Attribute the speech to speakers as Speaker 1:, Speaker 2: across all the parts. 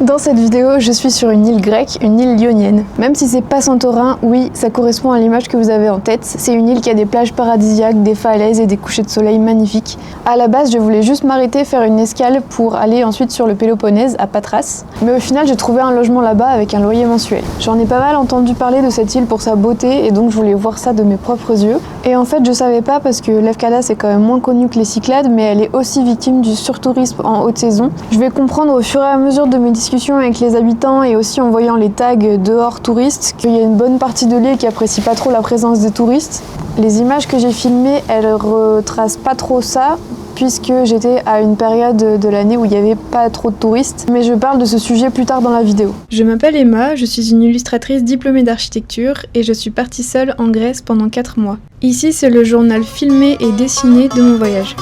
Speaker 1: Dans cette vidéo, je suis sur une île grecque, une île ionienne. Même si c'est pas Santorin, oui, ça correspond à l'image que vous avez en tête. C'est une île qui a des plages paradisiaques, des falaises et des couchers de soleil magnifiques. À la base, je voulais juste m'arrêter, faire une escale pour aller ensuite sur le Péloponnèse, à Patras. Mais au final, j'ai trouvé un logement là-bas avec un loyer mensuel. J'en ai pas mal entendu parler de cette île pour sa beauté et donc je voulais voir ça de mes propres yeux. Et en fait, je savais pas parce que Lefkada c'est quand même moins connu que les Cyclades, mais elle est aussi victime du surtourisme en haute saison. Je vais comprendre au fur et à mesure de mes discussions avec les habitants et aussi en voyant les tags dehors touristes qu'il y a une bonne partie de l'île qui apprécie pas trop la présence des touristes. Les images que j'ai filmées, elles retracent pas trop ça puisque j'étais à une période de l'année où il n'y avait pas trop de touristes, mais je parle de ce sujet plus tard dans la vidéo. Je m'appelle Emma, je suis une illustratrice diplômée d'architecture et je suis partie seule en Grèce pendant 4 mois. Ici, c'est le journal filmé et dessiné de mon voyage.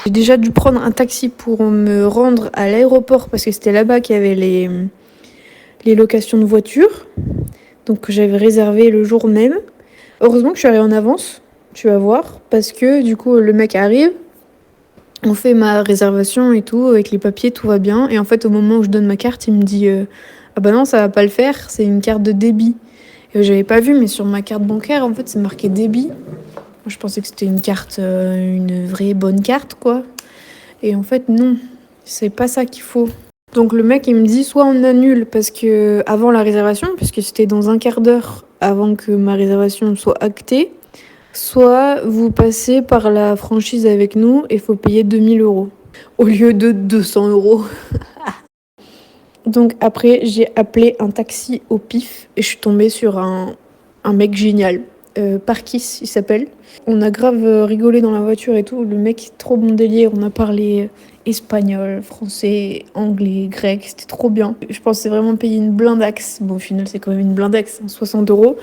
Speaker 1: J'ai déjà dû prendre un taxi pour me rendre à l'aéroport parce que c'était là-bas qu'il y avait les locations de voitures. Donc j'avais réservé le jour même. Heureusement que je suis allée en avance, tu vas voir, parce que du coup le mec arrive, on fait ma réservation et tout, avec les papiers, tout va bien. Et en fait au moment où je donne ma carte, il me dit ah bah non, ça va pas le faire, c'est une carte de débit. Et j'avais pas vu, mais sur ma carte bancaire, en fait c'est marqué débit. Moi, je pensais que c'était une carte, une vraie bonne carte, quoi. Et en fait, non, c'est pas ça qu'il faut. Donc le mec, il me dit, soit on annule parce que avant la réservation, parce que c'était dans un quart d'heure avant que ma réservation soit actée, soit vous passez par la franchise avec nous et il faut payer 2000 € au lieu de 200 €. Donc après, j'ai appelé un taxi au pif et je suis tombée sur un mec génial. Parkis, il s'appelle. On a grave rigolé dans la voiture et tout. Le mec, trop bon délire. On a parlé espagnol, français, anglais, grec. C'était trop bien. Je pensais vraiment payer une blindaxe. Bon, au final, c'est quand même une blindaxe, 60 €.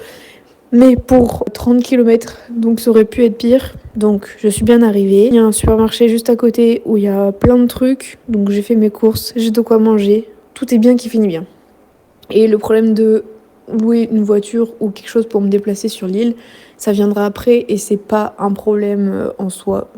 Speaker 1: Mais pour 30 km, donc ça aurait pu être pire. Donc je suis bien arrivée. Il y a un supermarché juste à côté où il y a plein de trucs. Donc j'ai fait mes courses, j'ai de quoi manger. Tout est bien qui finit bien. Et le problème de louer une voiture ou quelque chose pour me déplacer sur l'île, ça viendra après et c'est pas un problème en soi.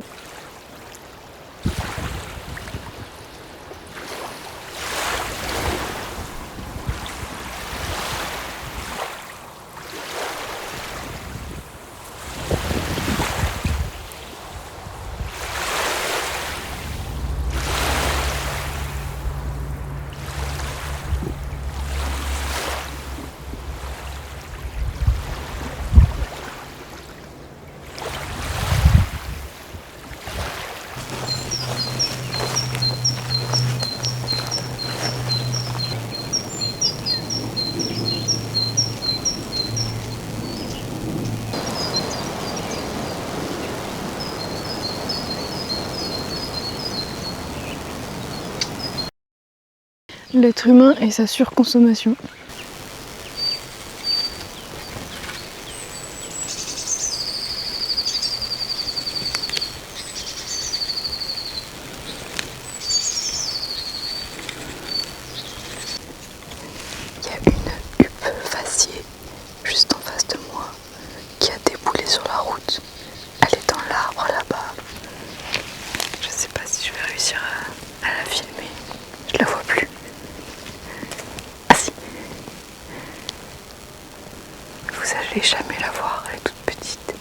Speaker 1: L'être humain et sa surconsommation. Il y a une huppe faciée juste en face de moi qui a déboulé sur la route. Elle est dans l'arbre là-bas. Je sais pas si je vais réussir à la filmer. Je la vois plus. Ah si. Vous allez jamais la voir, elle est toute petite.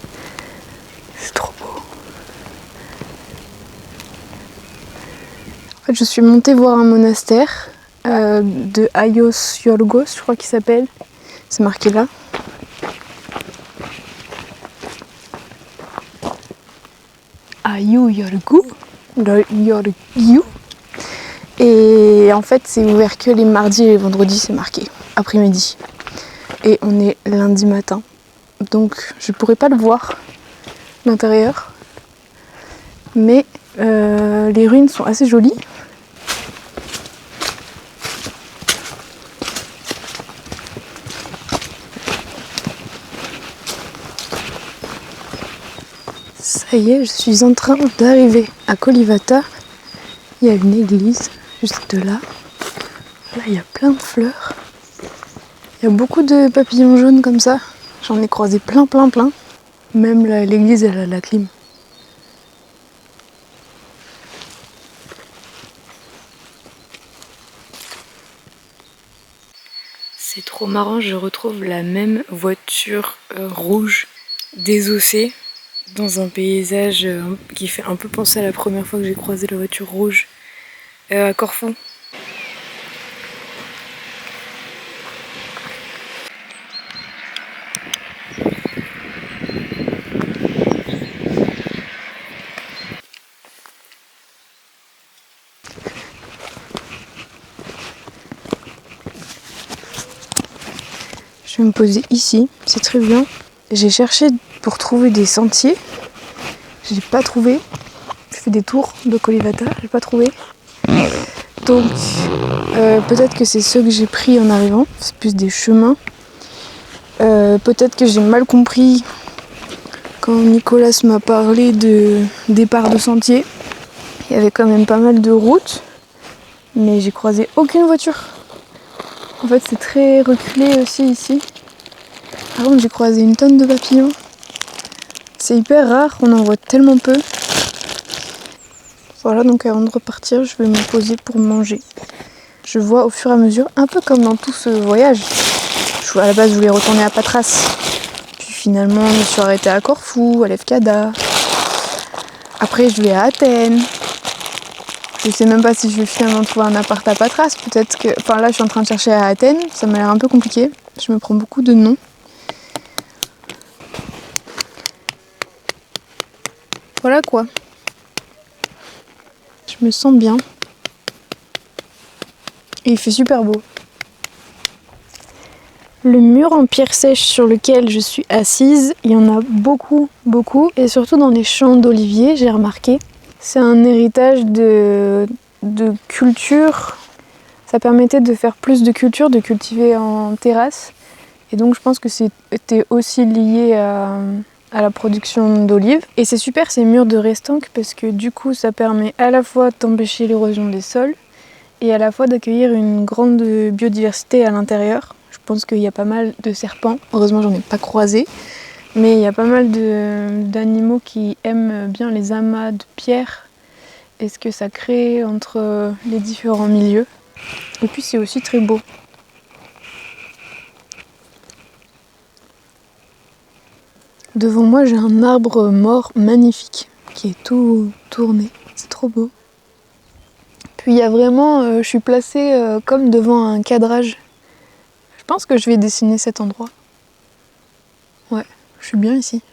Speaker 1: C'est trop beau. En fait, je suis montée voir un monastère de Aios Yorgos, je crois qu'il s'appelle. C'est marqué là. Aiou Yorgou. Yorgou. Et en fait, c'est ouvert que les mardis et les vendredis, c'est marqué, après-midi. et on est lundi matin. Donc je pourrais pas le voir, l'intérieur. Mais les ruines sont assez jolies. Ça y est, je suis en train d'arriver à Kolyvata. Il y a une église juste là. Là, il y a plein de fleurs. Il y a beaucoup de papillons jaunes comme ça. J'en ai croisé plein. Même l'église, elle a la clim. C'est trop marrant, je retrouve la même voiture rouge désossée dans un paysage qui fait un peu penser à la première fois que j'ai croisé la voiture rouge à Corfou. Je vais me poser ici, c'est très bien. J'ai cherché pour trouver des sentiers. J'ai pas trouvé. Je fais des tours de Kolyvata, j'ai pas trouvé. Donc peut-être que c'est ceux que j'ai pris en arrivant, c'est plus des chemins. Peut-être que j'ai mal compris quand Nicolas m'a parlé de départ de sentier. Il y avait quand même pas mal de routes, mais j'ai croisé aucune voiture. En fait c'est très reculé aussi ici. Par contre j'ai croisé une tonne de papillons. C'est hyper rare, on en voit tellement peu. Voilà, donc avant de repartir, je vais me poser pour manger. Je vois au fur et à mesure, un peu comme dans tout ce voyage. À la base, je voulais retourner à Patras. Puis finalement, je me suis arrêtée à Corfou, à Lefkada. Après, je vais à Athènes. Je sais même pas si je vais finalement trouver un appart à Patras. Peut-être que... Enfin là, je suis en train de chercher à Athènes. Ça m'a l'air un peu compliqué. Je me prends beaucoup de noms. Voilà quoi. Je me sens bien. Et il fait super beau. Le mur en pierre sèche sur lequel je suis assise, il y en a beaucoup, et surtout dans les champs d'oliviers, j'ai remarqué. C'est un héritage de culture. Ça permettait de faire plus de culture, de cultiver en terrasse. Et donc je pense que c'était aussi lié à la production d'olives. Et c'est super ces murs de restanques parce que du coup ça permet à la fois d'empêcher l'érosion des sols et à la fois d'accueillir une grande biodiversité à l'intérieur. Je pense qu'il y a pas mal de serpents, heureusement j'en ai pas croisé, mais il y a pas mal d'animaux qui aiment bien les amas de pierre et ce que ça crée entre les différents milieux. Et puis c'est aussi très beau. Devant moi j'ai un arbre mort magnifique qui est tout tourné, c'est trop beau. Puis il y a vraiment, je suis placée comme devant un cadrage. Je pense que je vais dessiner cet endroit. Ouais, je suis bien ici.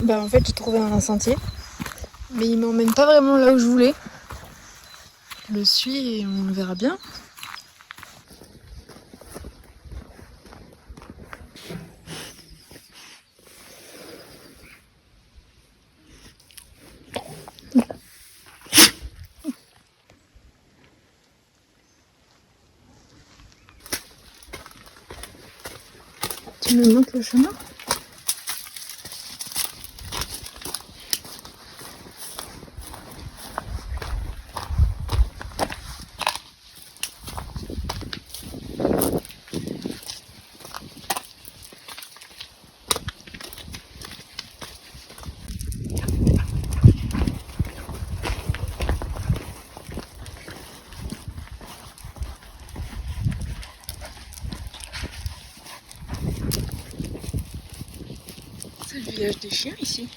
Speaker 1: Bah en fait j'ai trouvé un sentier, mais il m'emmène pas vraiment là où je voulais. Je le suis et on verra bien. Tu me montres le chemin ? village des chiens ici.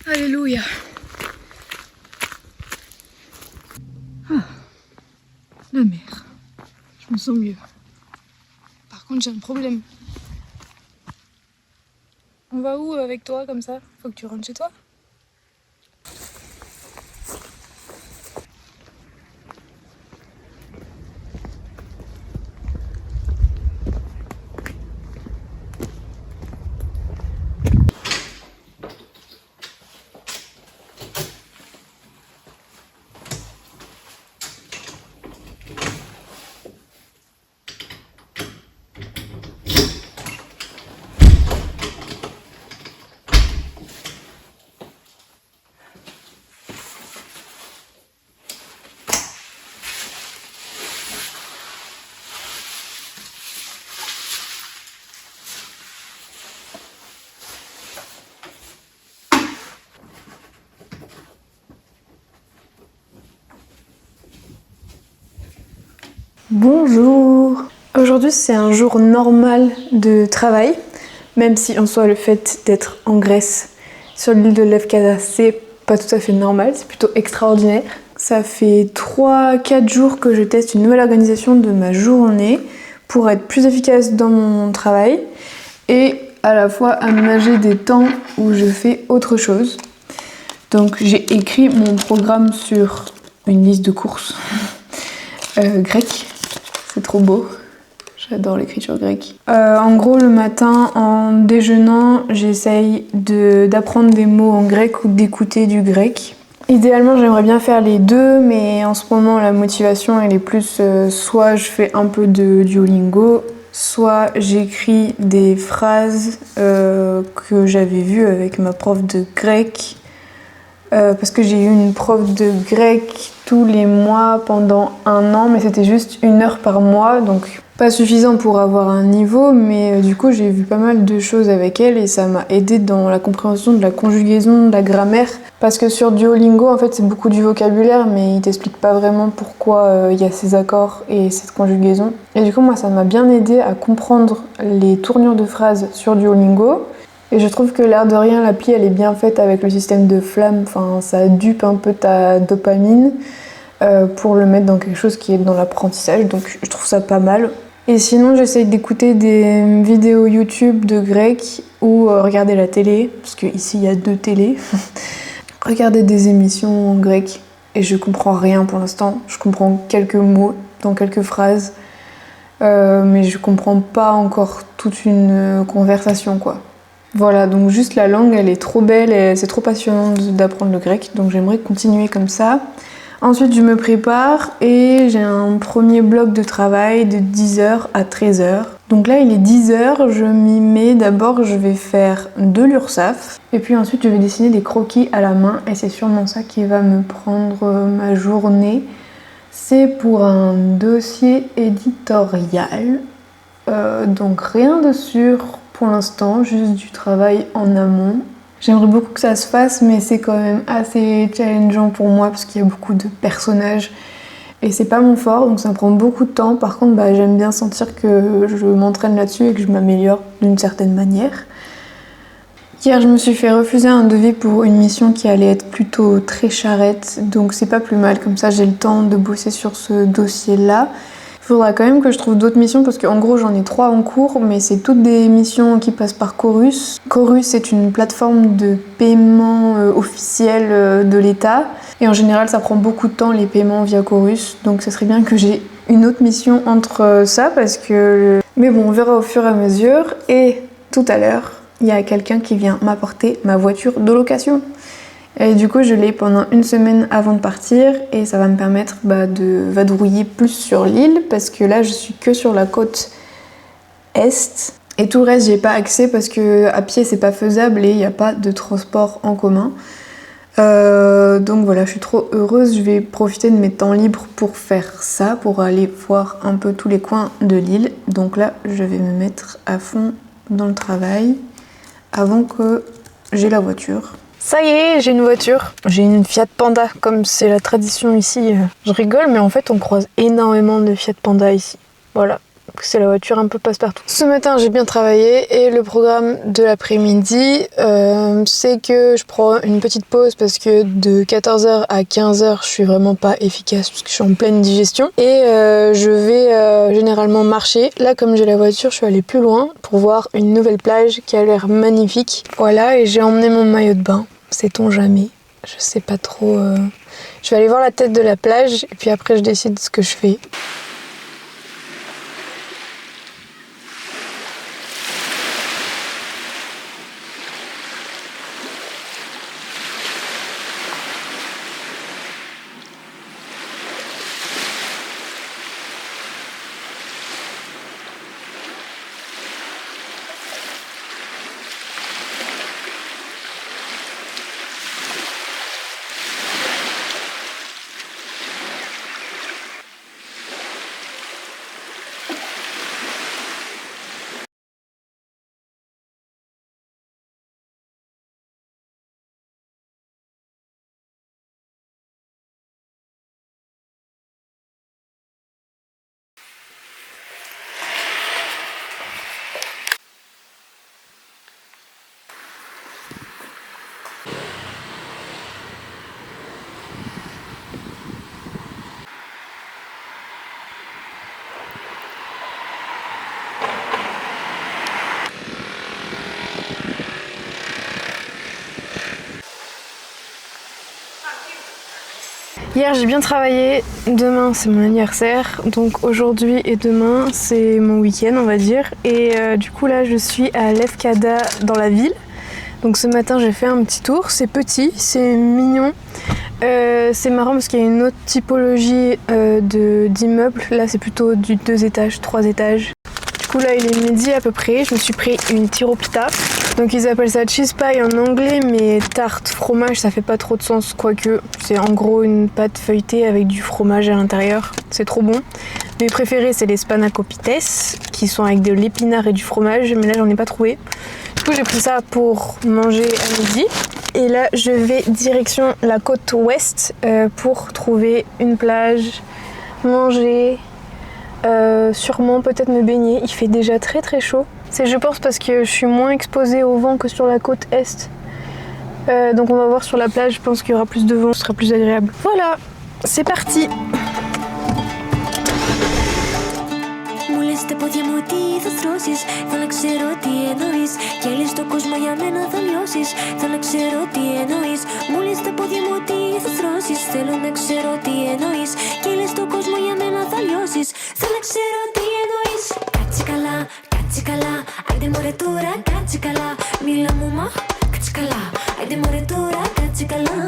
Speaker 1: Alléluia. Ah, la mer. Je me sens mieux. Par contre, j'ai un problème. On va où avec toi comme ça? Faut que tu rentres chez toi? Bonjour! Aujourd'hui c'est un jour normal de travail, même si en soi le fait d'être en Grèce sur l'île de Lefkada c'est pas tout à fait normal, c'est plutôt extraordinaire. Ça fait 3-4 jours que je teste une nouvelle organisation de ma journée pour être plus efficace dans mon travail et à la fois aménager des temps où je fais autre chose. Donc j'ai écrit mon programme sur une liste de courses grecque. C'est trop beau, j'adore l'écriture grecque. En gros, le matin, en déjeunant, j'essaye d'apprendre des mots en grec ou d'écouter du grec. Idéalement, j'aimerais bien faire les deux, mais en ce moment, la motivation, elle est plus soit je fais un peu de Duolingo, soit j'écris des phrases que j'avais vues avec ma prof de grec. Parce que j'ai eu une prof de grec tous les mois pendant 1 an, mais c'était juste 1 heure par mois, donc pas suffisant pour avoir un niveau, mais du coup j'ai vu pas mal de choses avec elle et ça m'a aidé dans la compréhension de la conjugaison, de la grammaire, parce que sur Duolingo en fait c'est beaucoup du vocabulaire, mais il t'explique pas vraiment pourquoi il y a ces accords et cette conjugaison. Et du coup moi ça m'a bien aidé à comprendre les tournures de phrases sur Duolingo. Et je trouve que l'air de rien, l'appli elle est bien faite avec le système de flamme, enfin ça dupe un peu ta dopamine pour le mettre dans quelque chose qui est dans l'apprentissage, donc je trouve ça pas mal. Et sinon j'essaye d'écouter des vidéos YouTube de grec ou regarder la télé, parce qu'ici il y a 2 télés, regarder des émissions en grec et je comprends rien pour l'instant, je comprends quelques mots dans quelques phrases, mais je comprends pas encore toute une conversation quoi. Voilà, donc juste la langue, elle est trop belle et c'est trop passionnant d'apprendre le grec, donc j'aimerais continuer comme ça. Ensuite, je me prépare et j'ai un premier bloc de travail de 10h à 13h. Donc là, il est 10h, je m'y mets. D'abord, je vais faire de l'URSSAF et puis ensuite, je vais dessiner des croquis à la main et c'est sûrement ça qui va me prendre ma journée. C'est pour un dossier éditorial, donc rien de sûr pour l'instant, juste du travail en amont. J'aimerais beaucoup que ça se fasse, mais c'est quand même assez challengeant pour moi parce qu'il y a beaucoup de personnages et c'est pas mon fort, donc ça me prend beaucoup de temps. Par contre, j'aime bien sentir que je m'entraîne là-dessus et que je m'améliore d'une certaine manière. Hier, je me suis fait refuser un devis pour une mission qui allait être plutôt très charrette, donc c'est pas plus mal, comme ça j'ai le temps de bosser sur ce dossier-là. Il faudra quand même que je trouve d'autres missions parce qu'en gros j'en ai 3 en cours, mais c'est toutes des missions qui passent par Chorus. Chorus c'est une plateforme de paiement officielle de l'État et en général ça prend beaucoup de temps les paiements via Chorus, donc ça serait bien que j'ai une autre mission entre ça parce que... Mais bon, on verra au fur et à mesure. Et tout à l'heure, il y a quelqu'un qui vient m'apporter ma voiture de location. Et du coup, je l'ai pendant 1 semaine avant de partir et ça va me permettre de vadrouiller plus sur l'île parce que là, je suis que sur la côte est. Et tout le reste, j'ai pas accès parce que à pied, c'est pas faisable et il n'y a pas de transport en commun. Donc voilà, je suis trop heureuse. Je vais profiter de mes temps libres pour faire ça, pour aller voir un peu tous les coins de l'île. Donc là, je vais me mettre à fond dans le travail avant que j'ai la voiture. Ça y est, j'ai une voiture. J'ai une Fiat Panda, comme c'est la tradition ici. Je rigole, mais en fait, on croise énormément de Fiat Panda ici. Voilà. C'est la voiture un peu passe-partout. Ce matin, j'ai bien travaillé et le programme de l'après-midi, c'est que je prends une petite pause parce que de 14h à 15h, je suis vraiment pas efficace parce que je suis en pleine digestion. Et je vais généralement marcher. Là, comme j'ai la voiture, je suis allée plus loin pour voir une nouvelle plage qui a l'air magnifique. Voilà, et j'ai emmené mon maillot de bain. Sait-on jamais. Je sais pas trop. Je vais aller voir la tête de la plage et puis après, je décide ce que je fais. Hier j'ai bien travaillé, demain c'est mon anniversaire, donc aujourd'hui et demain c'est mon week-end on va dire. Et du coup là je suis à Lefkada dans la ville. Donc ce matin j'ai fait un petit tour, c'est petit, c'est mignon. C'est marrant parce qu'il y a une autre typologie d'immeubles, là c'est plutôt du 2 étages, 3 étages. Du coup là il est midi à peu près, je me suis pris une tiropita. Donc ils appellent ça cheese pie en anglais, mais tarte fromage ça fait pas trop de sens, quoique c'est en gros une pâte feuilletée avec du fromage à l'intérieur, c'est trop bon. Mes préférés c'est les spanakopitès qui sont avec de l'épinard et du fromage, mais là j'en ai pas trouvé. Du coup j'ai pris ça pour manger à midi. Et là je vais direction la côte ouest pour trouver une plage, manger, sûrement peut-être me baigner. Il fait déjà très très chaud. C'est je pense parce que je suis moins exposée au vent que sur la côte est. Donc on va voir sur la plage, je pense qu'il y aura plus de vent, ce sera plus agréable. Voilà, c'est parti.
Speaker 2: Στα πόδια μου τι θα θρώσεις. Θέλω να ξέρω τι εννοείς. Και λες το κόσμο για μένα θα λιώσεις. Θέλω να ξέρω τι εννοείς. Μου λες στα πόδια μου τι θα θρώσεις. Θέλω να ξέρω τι εννοείς. Και λες το κόσμο για μένα θα λιώσεις. Θέλω να ξέρω τι εννοείς. Κάτσε καλά, κάτσε καλά. Άιντε μωρέ τώρα, κάτσε καλά. Μίλα μου μα, κάτσε καλά. Άιντε μωρέ τώρα, κάτσε καλά.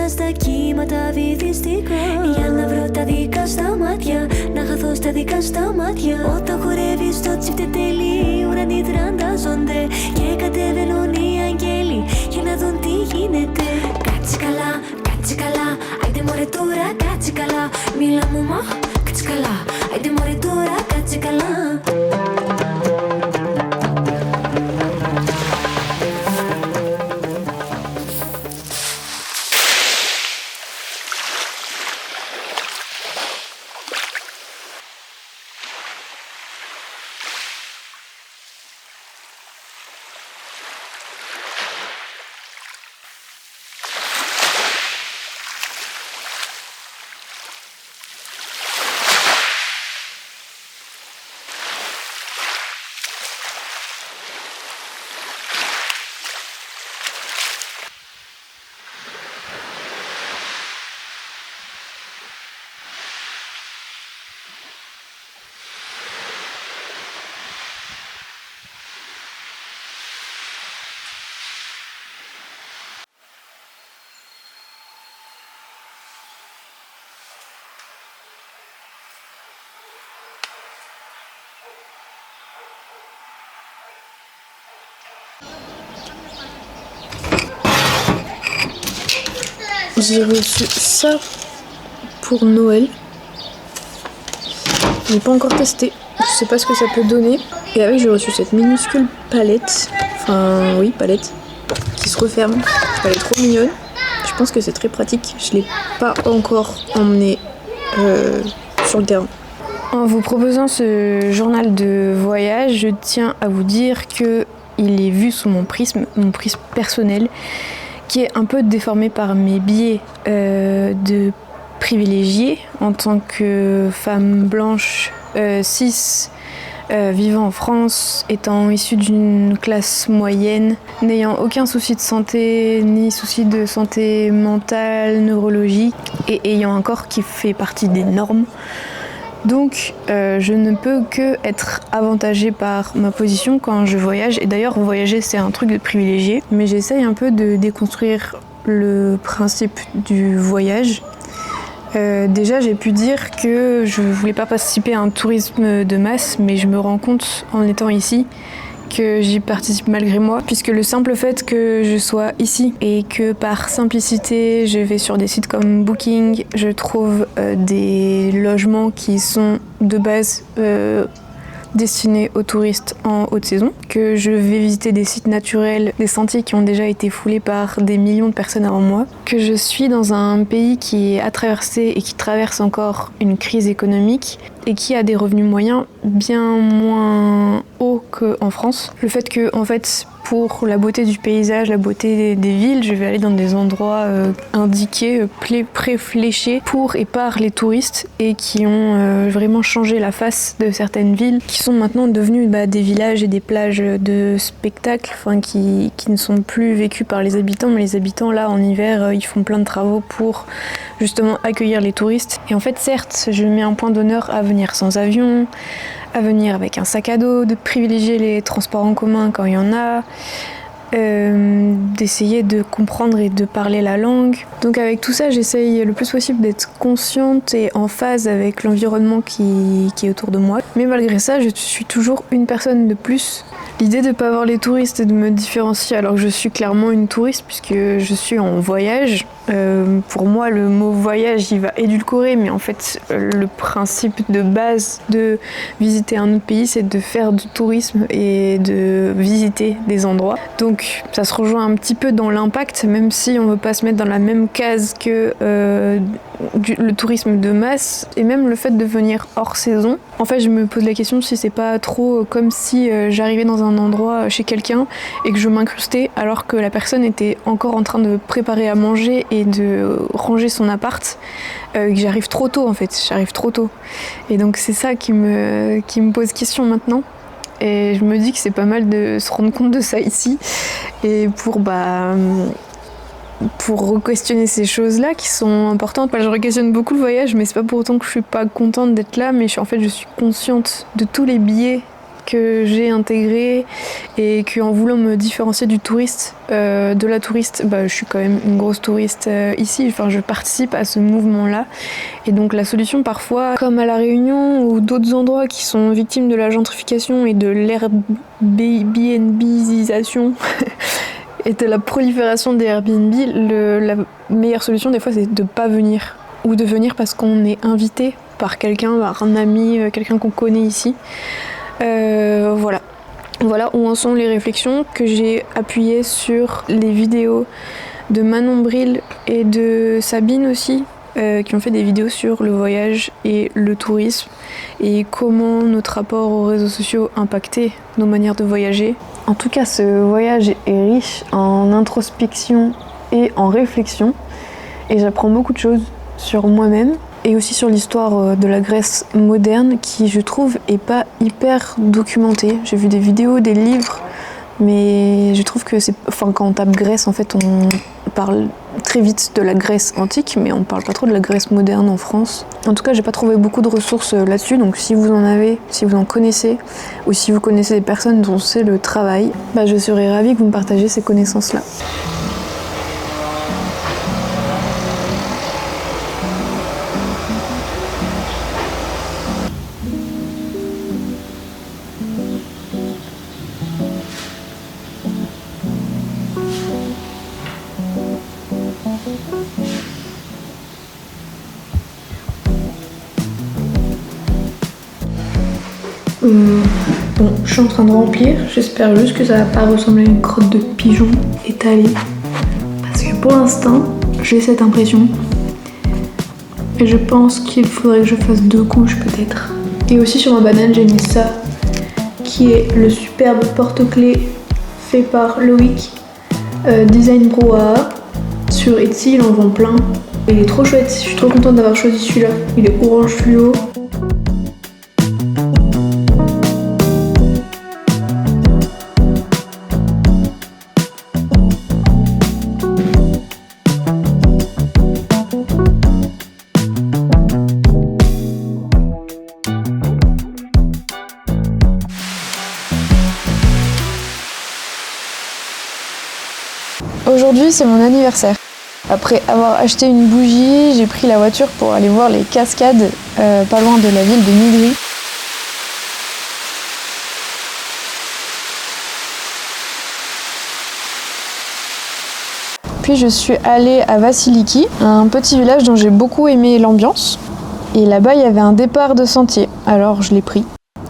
Speaker 2: Στα κύματα βυθιστικά για να βρω τα δικά στα μάτια, να χαθώ στα δικά στα μάτια. Όταν χορεύεις το τσιφτετέλι, οι ουρανοί τραντάζονται και κατεβαίνουν οι αγγέλοι για να δουν τι γίνεται. Κάτσε καλά, κάτσε καλά, άιντε μωρέ τώρα, κάτσε καλά. Μίλα μου μα, κάτσε καλά, άιντε μωρέ τώρα, κάτσε καλά.
Speaker 1: J'ai reçu ça pour Noël. J'ai pas encore testé, je sais pas ce que ça peut donner. Et avec j'ai reçu cette minuscule palette, palette, qui se referme. Elle est trop mignonne. Je pense que c'est très pratique. Je l'ai pas encore emmenée sur le terrain. En vous proposant ce journal de voyage, je tiens à vous dire que il est vu sous mon prisme personnel, qui est un peu déformé par mes biais de privilégiée en tant que femme blanche cis vivant en France, étant issue d'une classe moyenne, n'ayant aucun souci de santé, ni souci de santé mentale, neurologique, et ayant un corps qui fait partie des normes. Donc je ne peux que être avantagée par ma position quand je voyage. Et d'ailleurs voyager c'est un truc de privilégié, mais j'essaye un peu de déconstruire le principe du voyage. Déjà j'ai pu dire que je voulais pas participer à un tourisme de masse, mais je me rends compte en étant ici que j'y participe malgré moi, puisque le simple fait que je sois ici et que par simplicité je vais sur des sites comme Booking, je trouve des logements qui sont de base destinés aux touristes en haute saison, que je vais visiter des sites naturels, des sentiers qui ont déjà été foulés par des millions de personnes avant moi, que je suis dans un pays qui a traversé et qui traverse encore une crise économique et qui a des revenus moyens bien moins hauts qu'en France. Le fait que, en fait, pour la beauté du paysage, la beauté des villes, je vais aller dans des endroits indiqués, préfléchés pour et par les touristes et qui ont vraiment changé la face de certaines villes, qui sont maintenant devenues des villages et des plages de spectacle, qui ne sont plus vécues par les habitants, mais les habitants là en hiver ils font plein de travaux pour justement accueillir les touristes. Et en fait certes, je mets un point d'honneur à venir sans avion, à venir avec un sac à dos, de privilégier les transports en commun quand il y en a, d'essayer de comprendre et de parler la langue. Donc avec tout ça, j'essaye le plus possible d'être consciente et en phase avec l'environnement qui est autour de moi. Mais malgré ça, je suis toujours une personne de plus. L'idée de ne pas voir les touristes et de me différencier alors que je suis clairement une touriste puisque je suis en voyage. Pour moi, le mot voyage, il va édulcorer, mais en fait, le principe de base de visiter un autre pays, c'est de faire du tourisme et de visiter des endroits. Donc, ça se rejoint un petit peu dans l'impact, même si on ne veut pas se mettre dans la même case que le tourisme de masse et même le fait de venir hors saison. En fait, je me pose la question si c'est pas trop comme si j'arrivais dans un endroit chez quelqu'un et que je m'incrustais alors que la personne était encore en train de préparer à manger et de ranger son appart, que j'arrive trop tôt en fait, j'arrive trop tôt. Et donc c'est ça qui me pose question maintenant. Et je me dis que c'est pas mal de se rendre compte de ça ici et pour re-questionner ces choses-là qui sont importantes. Je re-questionne beaucoup le voyage, mais c'est pas pour autant que je suis pas contente d'être là, mais je suis consciente de tous les biais que j'ai intégrés et qu'en voulant me différencier du touriste, de la touriste, je suis quand même une grosse touriste ici, je participe à ce mouvement-là. Et donc la solution parfois, comme à La Réunion ou d'autres endroits qui sont victimes de la gentrification et de l'Airbnbisation, et de la prolifération des Airbnb, la meilleure solution des fois c'est de pas venir. Ou de venir parce qu'on est invité par quelqu'un, par un ami, quelqu'un qu'on connaît ici. Voilà où en sont les réflexions que j'ai appuyées sur les vidéos de Manon Bril et de Sabine aussi, qui ont fait des vidéos sur le voyage et le tourisme et comment notre rapport aux réseaux sociaux impactait nos manières de voyager. En tout cas, ce voyage est riche en introspection et en réflexion et j'apprends beaucoup de choses sur moi-même et aussi sur l'histoire de la Grèce moderne qui, je trouve, est pas hyper documentée. J'ai vu des vidéos, des livres, mais je trouve que quand on tape Grèce, en fait, on parle très vite de la Grèce antique, mais on parle pas trop de la Grèce moderne en France. En tout cas, j'ai pas trouvé beaucoup de ressources là-dessus, donc si vous en avez, si vous en connaissez, ou si vous connaissez des personnes dont c'est le travail, je serais ravie que vous me partagez ces connaissances-là. Bon, je suis en train de remplir. J'espère juste que ça va pas ressembler à une crotte de pigeon étalée. Parce que pour l'instant, j'ai cette impression. Et je pense qu'il faudrait que je fasse 2 couches peut-être. Et aussi sur ma banane, j'ai mis ça, qui est le superbe porte-clés fait par Loïc, design brouhaha. Sur Etsy, il en vend plein. Il est trop chouette, je suis trop contente d'avoir choisi celui-là. Il est orange fluo. Aujourd'hui, c'est mon anniversaire. Après avoir acheté une bougie, j'ai pris la voiture pour aller voir les cascades pas loin de la ville de Nigri. Puis je suis allée à Vassiliki, un petit village dont j'ai beaucoup aimé l'ambiance. Et là-bas, il y avait un départ de sentier, alors je l'ai pris.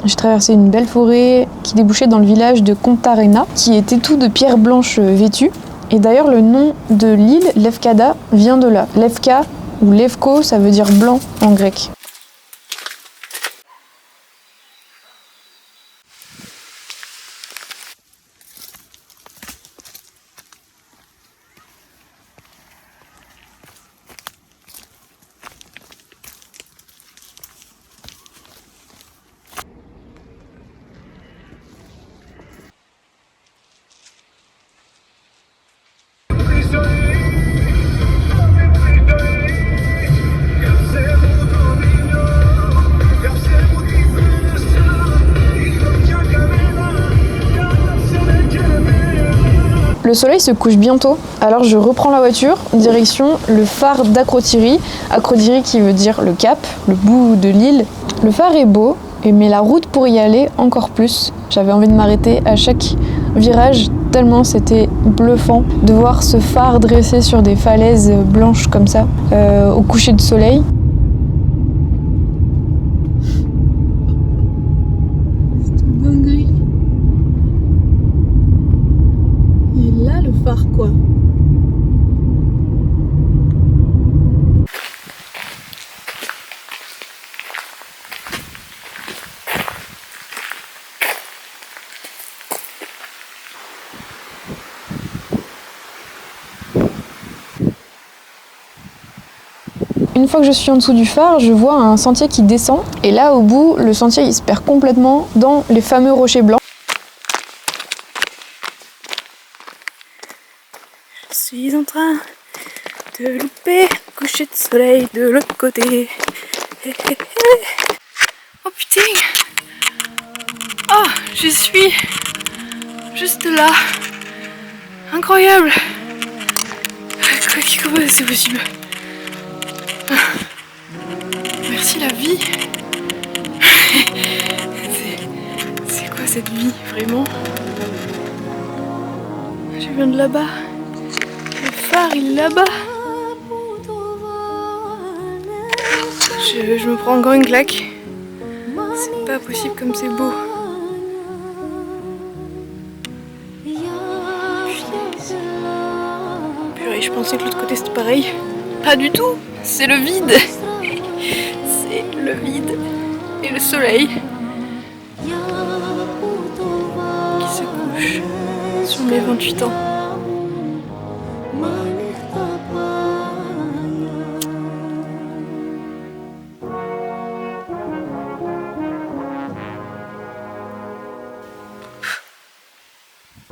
Speaker 1: J'ai traversé une belle forêt qui débouchait dans le village de Contarena, qui était tout de pierres blanches vêtues. Et d'ailleurs, le nom de l'île, Lefkada, vient de là. Lefka ou Levko, ça veut dire blanc en grec. Le soleil se couche bientôt, alors je reprends la voiture, direction le phare d'Akrotiri. Akrotiri qui veut dire le cap, le bout de l'île. Le phare est beau, mais la route pour y aller encore plus. J'avais envie de m'arrêter à chaque virage, tellement c'était bluffant de voir ce phare dressé sur des falaises blanches comme ça, au coucher de soleil. Quoi. Une fois que je suis en dessous du phare, je vois un sentier qui descend et là au bout, le sentier il se perd complètement dans les fameux rochers blancs.
Speaker 3: Je suis en train de louper le coucher de soleil de l'autre côté. Oh putain! Oh, je suis juste là. Incroyable! Comment c'est possible? Merci la vie. C'est quoi cette vie, vraiment? Je viens de là-bas. Le phare il est là-bas. Je me prends encore une claque. C'est pas possible comme c'est beau. Purée, je pensais que l'autre côté c'était pareil. Pas du tout, c'est le vide. C'est le vide et le soleil qui se couche sur mes 28 ans.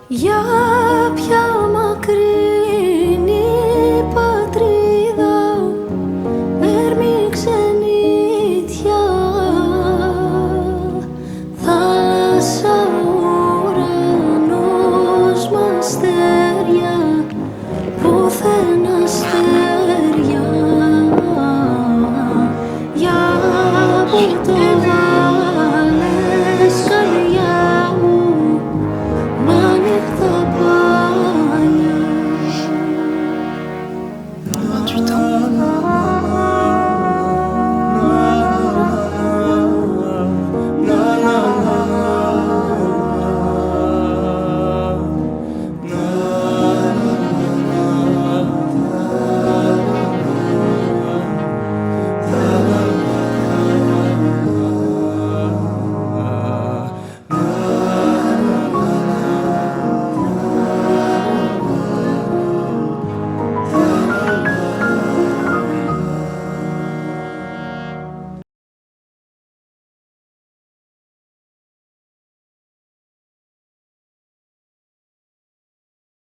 Speaker 2: Για ποια